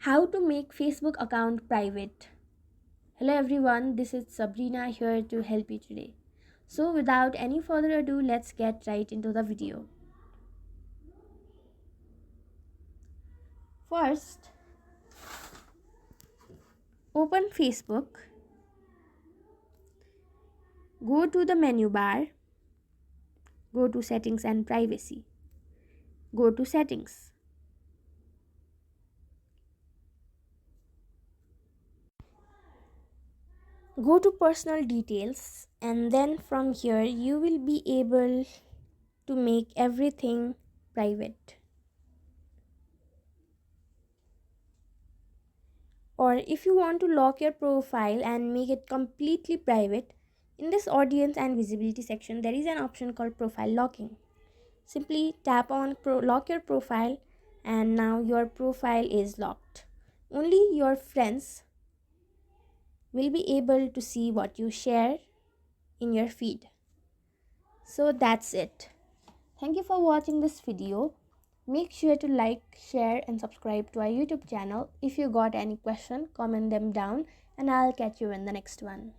How to make Facebook account private. Hello everyone, this is Sabrina here to help you today. So without any further ado, let's get right into the video. First, open Facebook, go to the menu bar, go to settings and privacy, go to settings. Go to personal details, and then from here you will be able to make everything private. Or if you want to lock your profile and make it completely private, in this audience and visibility section there is an option called profile locking. Simply tap on lock your profile, and now your profile is locked. Only your friends will be able to see what you share in your feed. So that's it. Thank you for watching this video. Make sure to like, share and subscribe to our YouTube channel. If you got any question, comment them down and I'll catch you in the next one.